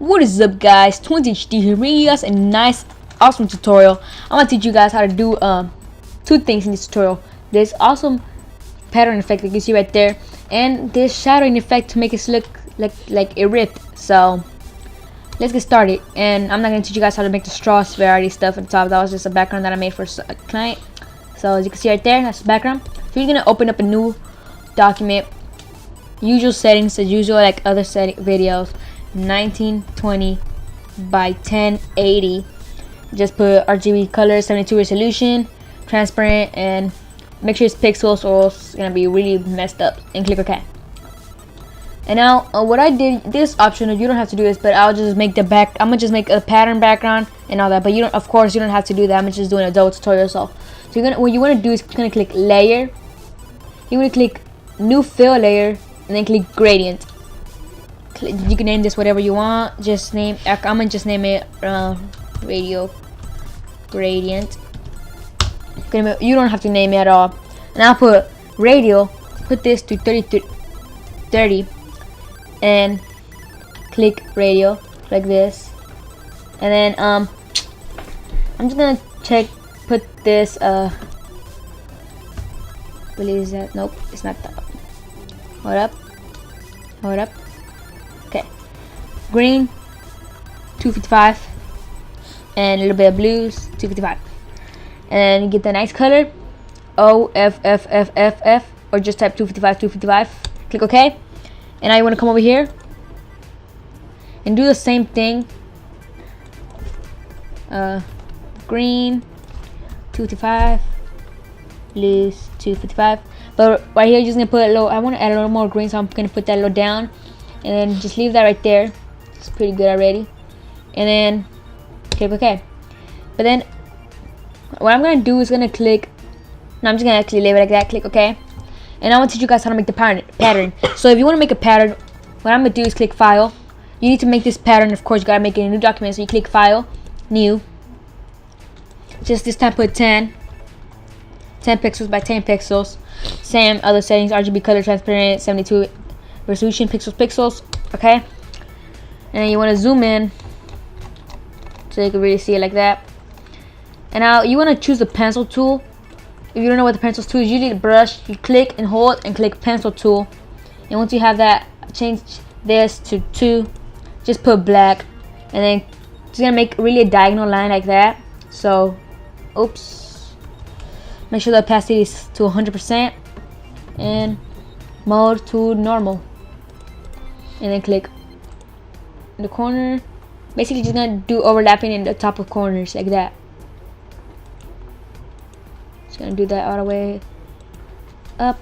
What is up, guys? TwinsHD here, bringing you guys a nice, awesome tutorial. I'm gonna teach you guys how to do two things in this tutorial. This awesome pattern effect that you can see right there, and this shadowing effect to make it look like a rip. So let's get started. And I'm not gonna teach you guys how to make the straws variety stuff at the top. That was just a background that I made for a client. So as you can see right there, that's the background. So you're gonna open up a new document. Usual settings as usual, like other videos. 1920 by 1080. Just put RGB color, 72 resolution, transparent, and make sure it's pixels or it's gonna be really messed up, and click OK. And now what I did, this optional, you don't have to do this, but I'll just make the back, I'm gonna just make a pattern background and all that, but you don't, of course you don't have to do that. I'm just doing a double tutorial. So you're gonna, what you want to do is you're gonna click layer, you want to click new fill layer, and then click gradient. You can name this whatever you want. Just name, I'm gonna just name it radio gradient. You don't have to name it at all. And I'll put radio, put this to 30 and click radio like this. And then I'm just gonna put this what is that? Nope, it's not that. Hold up. Okay, green 255 and a little bit of blues 255, and you get the nice color OFFFFF, or just type 255. Click OK, and now you want to come over here and do the same thing. Green 255, blues 255, but right here you're just gonna put a little, I want to add a little more green, so I'm gonna put that a little down. And then just leave that right there. It's pretty good already. And then click OK. But then what I'm gonna do is gonna click. No, I'm just gonna actually leave it like that. Click OK. And I want to teach you guys how to make the pattern. So if you want to make a pattern, what I'm gonna do is click File. You need to make this pattern. Of course, you gotta make it in a new document. So you click File, New. Just this time put 10 pixels by 10 pixels. Same other settings: RGB color, transparent, 72. Resolution, pixels, okay. And then you want to zoom in so you can really see it like that. And now you want to choose the pencil tool. If you don't know what the pencil tool is, usually the brush, you click and hold and click pencil tool. And once you have that, change this to 2, just put black, and then just gonna make really a diagonal line like that. So oops, make sure the opacity is to 100% and mode to normal. And then click in the corner. Basically just gonna do overlapping in the top of corners like that. Just gonna do that all the way up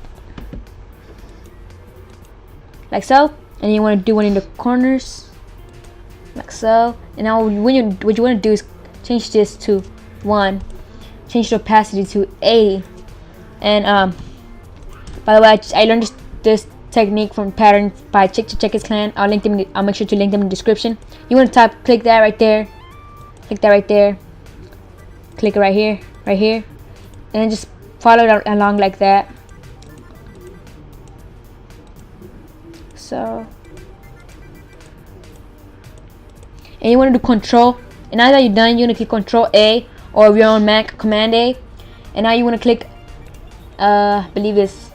like so. And you want to do one in the corners like so. And now what you want to do is change this to 1, change the opacity to 80. And by the way, I learned this technique from pattern by Check His Clan. I'll make sure to link them in the description. You want to click that right there, click that right there, click it right here, and then just follow it along like that. So, and you want to do Control, and now that you're done, you want to click Control A, or if you're on Mac, Command A. And now you want to click I believe it's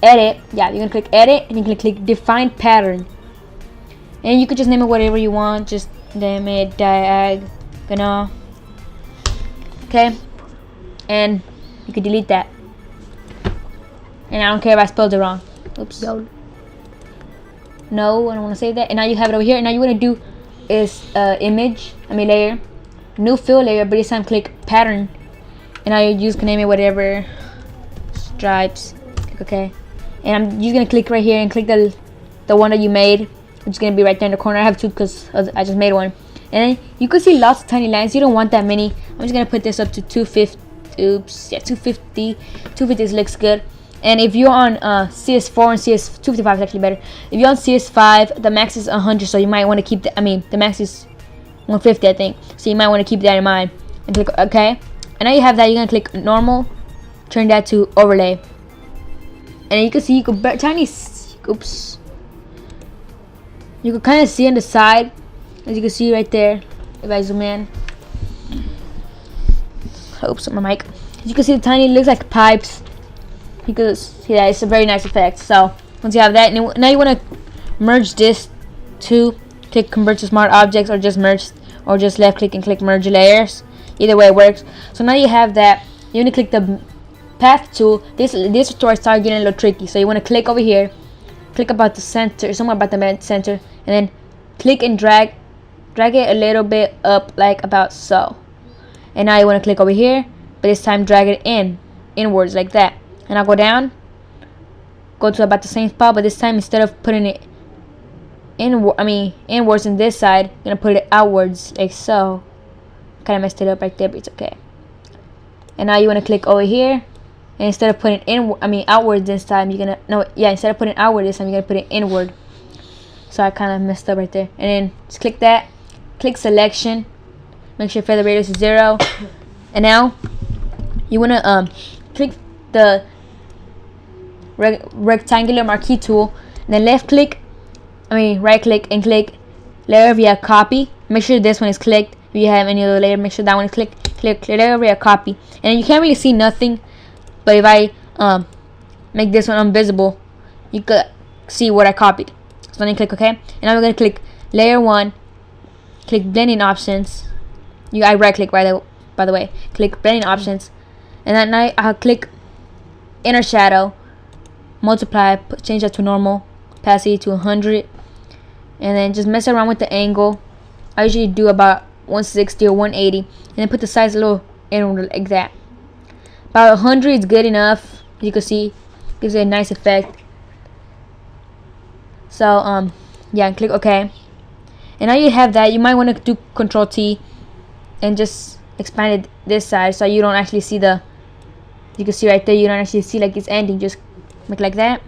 edit. Yeah, you're gonna click edit, and you're gonna click define pattern, and you could just name it whatever you want. Just name it diagonal, okay. And you could delete that, and I don't care if I spelled it wrong. Oops. No, I don't want to save that. And now you have it over here. And now you want to do is layer, new fill layer, but this time click pattern, and now you just can name it whatever, stripes. Click OK. And I'm just gonna click right here and click the one that you made, which is gonna be right there in the corner. I have 2 because I just made one. And then you can see lots of tiny lines. You don't want that many. I'm just gonna put this up to 250. Oops, yeah, 250. 250 looks good. And if you're on CS4 and CS255 is actually better. If you're on CS5, the max is 100, so you might want to keep the max is 150, I think. So you might want to keep that in mind and click OK. And now you have that. You're gonna click normal, turn that to overlay. And you can see you could tiny, oops, you could kind of see on the side As you can see right there, if I zoom in, oops, my mic. As you can see, the tiny looks like pipes. Because yeah, it's a very nice effect. So once you have that, now you want to merge this to click convert to smart objects, or just merge, or just left click and click merge layers. Either way it works. So now you have that. You want to click the path tool. This tutorial starts getting a little tricky. So you want to click over here, click about the center, somewhere about the center, and then click and drag it a little bit up, like about so. And now you want to click over here, but this time drag it inwards like that. And I'll go down, go to about the same spot, but this time instead of putting it inwards in this side, I'm gonna put it outwards like so. Kind of messed it up right there, but it's okay. And now you want to click over here, and instead of putting outward this time, you're gonna instead of putting outward this time, you're gonna put it inward. So I kind of messed up right there. And then just click that, click selection, make sure feather radius is 0, and now you want to click the rectangular marquee tool, and then right click and click layer via copy. Make sure this one is clicked. If you have any other layer, make sure that one is clicked. Click layer via copy, and you can't really see nothing, but if I make this one invisible, you could see what I copied. So then click OK, and now we're gonna click layer 1, click blending options. I right click by the way, click blending options, and then I'll click inner shadow, multiply, change that to normal, opacity to 100, and then just mess around with the angle. I usually do about 160 or 180, and then put the size a little inward like that. About 100 is good enough. As you can see, gives it a nice effect. So yeah, click OK, and now you have that. You might want to do Control T and just expand it this side, so you don't actually see the. You can see right there, you don't actually see like it's ending. Just make like that.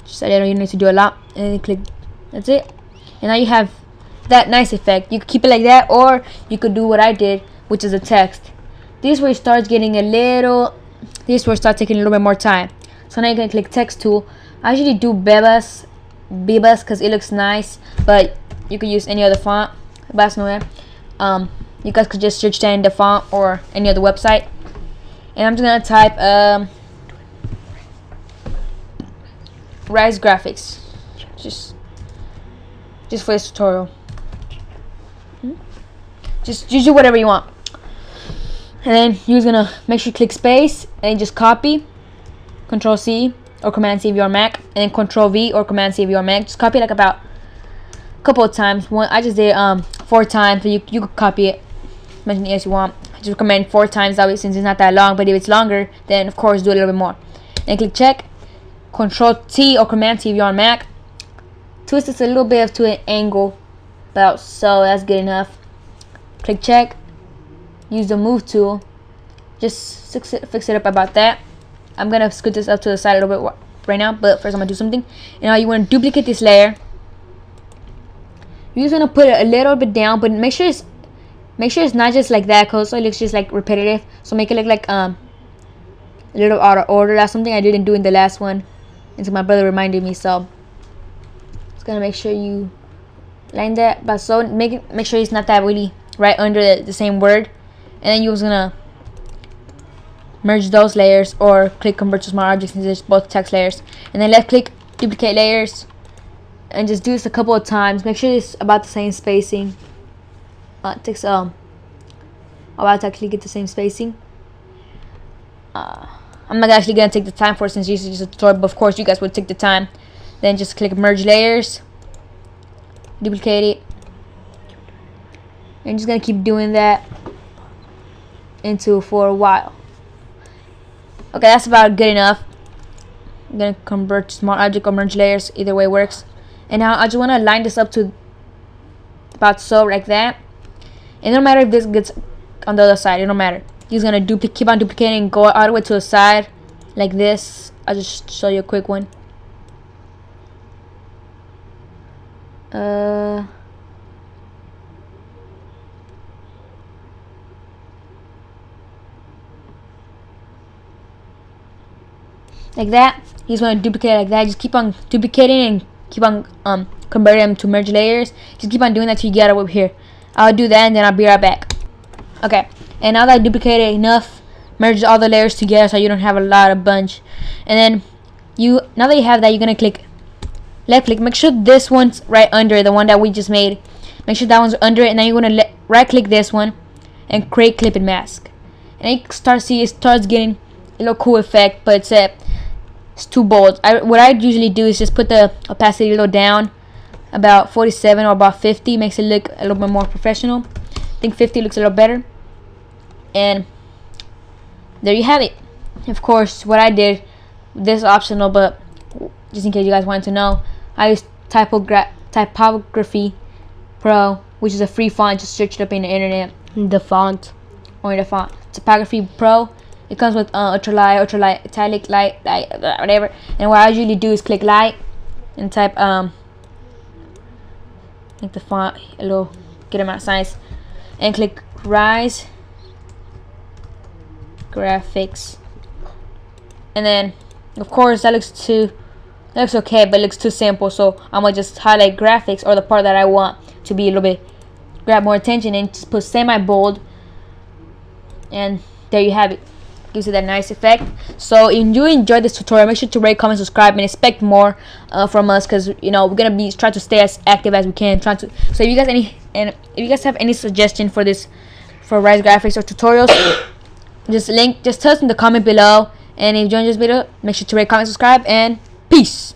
Just you don't need to do a lot, and then click. That's it. And now you have that nice effect. You could keep it like that, or you could do what I did, which is a text. This is where it starts getting a little. This is where it starts taking a little bit more time. So now you're gonna click text tool. I usually do Bebas because it looks nice, but you could use any other font. But nowhere. You guys could just search that in the font or any other website. And I'm just gonna type RiseGraphics, just for this tutorial. Just do whatever you want. And then you're gonna make sure you click space and just copy, Control C or Command C if you're on Mac, and then Control V or Command C if you're on Mac. Just copy like about a couple of times. I just did 4 times, but you could copy it as many as you want. I just recommend 4 times that way, since it's not that long. But if it's longer, then of course do a little bit more. And click check, Control T or Command T if you're on Mac. Twist this a little bit to an angle, about so. That's good enough. Click check. Use the move tool. Just fix it up about that. I'm gonna scoot this up to the side a little bit right now, but first I'm gonna do something. And now you want to duplicate this layer. You're just gonna put it a little bit down, but make sure it's not just like that, cause so it looks just like repetitive. So make it look like a little out of order. That's something I didn't do in the last one, and so my brother reminded me. So just gonna make sure you line that, but so make sure it's not that really right under the same word. And then you're just gonna merge those layers, or click convert to smart objects, and there's both text layers. And then left click duplicate layers, and just do this a couple of times. Make sure it's about the same spacing. It takes about to actually get the same spacing. I'm not actually gonna take the time for it, since this is just a tutorial, but of course you guys would take the time. Then just click merge layers, duplicate it, and just gonna keep doing that for a while. Okay, that's about good enough. I'm gonna convert to smart object or merge layers, either way works. And now I just want to line this up to about so, like that. And no matter if this gets on the other side, it don't matter. You're gonna keep on duplicating, go all the way to the side like this. I'll just show you a quick one. Like that. You just want to duplicate like that. Just keep on duplicating and keep on convert them to merge layers. Just keep on doing that till you get it over here. I'll do that and then I'll be right back. Okay, and now that I duplicated enough, merge all the layers together so you don't have a lot of bunch. And then now that you have that, you're gonna click left click. Make sure this one's right under the one that we just made. Make sure that one's under it, and then you're gonna right click this one and create clip and mask. And you start see it starts getting a little cool effect, but it's too bold. What I usually do is just put the opacity a little down, about 47 or about 50. Makes it look a little bit more professional. I think 50 looks a little better. And there you have it. Of course, what I did, this is optional, but just in case you guys wanted to know, I use Typography Pro, which is a free font. Just search it up in the internet. The font. Or the font. Typography Pro. It comes with ultralight, italic, light, whatever. And what I usually do is click light and type make the font a little, get amount of size, and click RiseGraphics. And then of course that looks okay, but it looks too simple, so I'm gonna just highlight graphics, or the part that I want to be a little bit grab more attention, and just put semi bold, and there you have it. Gives you that nice effect. So if you enjoyed this tutorial, make sure to rate, comment, subscribe, and expect more from us, because you know we're gonna be trying to stay as active as we can. So if you guys have any suggestion for this, for RiseGraphics or tutorials, just tell us in the comment below. And if you enjoyed this video, make sure to rate, comment, subscribe, and peace.